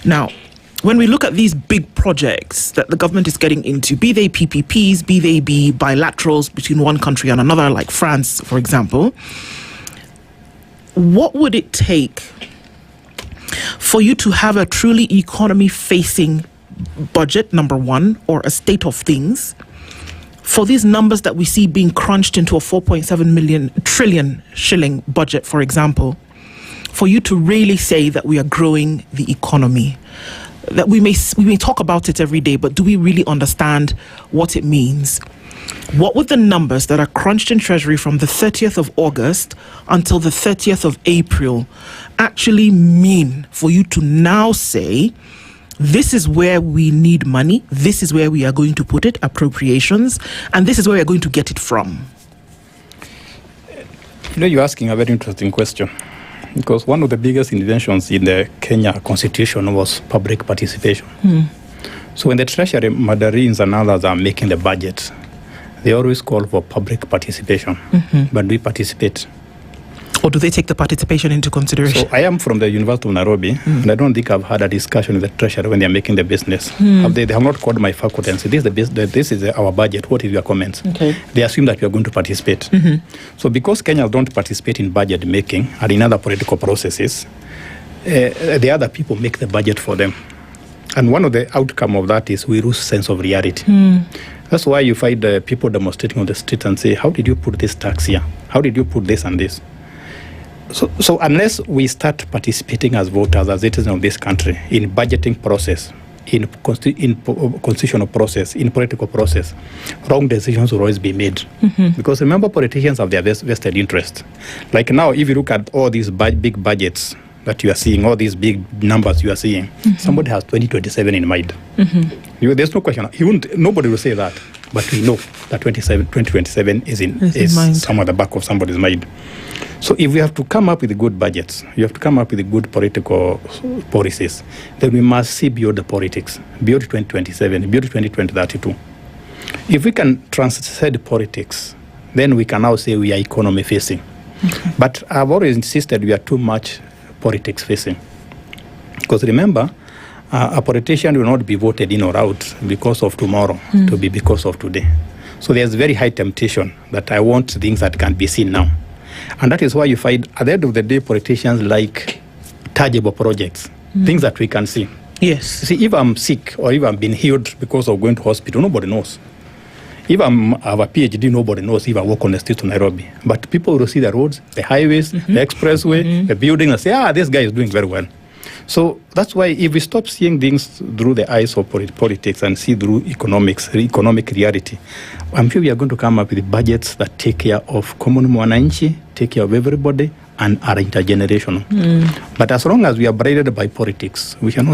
Now, when we look at these big projects that the government is getting into, be they PPPs, be they bilaterals between one country and another, like France, for example, what would it take for you to have a truly economy-facing budget, number one, or a state of things, for these numbers that we see being crunched into a 4.7 trillion shilling budget, for example, for you to really say that we are growing the economy? That we may talk about it every day, but do we really understand what it means? What would the numbers that are crunched in Treasury from the 30th of August until the 30th of April actually mean for you to now say, this is where we need money, this is where we are going to put it, appropriations, and this is where we are going to get it from? You're asking a very interesting question. Because one of the biggest inventions in the Kenya Constitution was public participation. So when the Treasury, Mandarins and others are making the budget, they always call for public participation. But we participate. Or do they take the participation into consideration? So I am from the University of Nairobi, and I don't think I've had a discussion with the Treasury when they're making the business. They have not called my faculty and said, this is our budget, what is your comments? Okay. They assume that we are going to participate. So because Kenyans don't participate in budget making and in other political processes, the other people make the budget for them. And one of the outcome of that is we lose sense of reality. That's why you find people demonstrating on the street and say, how did you put this tax here? How did you put this and this? So unless we start participating as voters, as citizens of this country, in budgeting process, in constitutional process, in political process, wrong decisions will always be made. Because remember, politicians have their vested interest. Like now, if you look at all these big budgets that you are seeing, all these big numbers you are seeing, somebody has 2027 in mind. There's no question. Nobody will say that. But we know that 2027 is somewhere at the back of somebody's mind. So if we have to come up with good budgets, you have to come up with good political policies, then we must see beyond the politics, beyond 2027, beyond 2032. If we can transcend politics, then we can now say we are economy facing. But I've always insisted we are too much politics facing. Because remember, a politician will not be voted in or out because of tomorrow, to be because of today. So there's very high temptation that I want things that can be seen now. And that is why you find, at the end of the day, politicians like tangible projects, things that we can see. Yes. See, if I'm sick or if I'm been healed because of going to hospital, nobody knows. If I have a PhD, nobody knows if I walk on the streets of Nairobi. But people will see the roads, the highways, the expressway, the buildings, and say, this guy is doing very well. So that's why if we stop seeing things through the eyes of politics and see through economic reality, I'm sure we are going to come up with budgets that take care of common mwananchi, take care of everybody, and are intergenerational. But as long as we are braided by politics, we cannot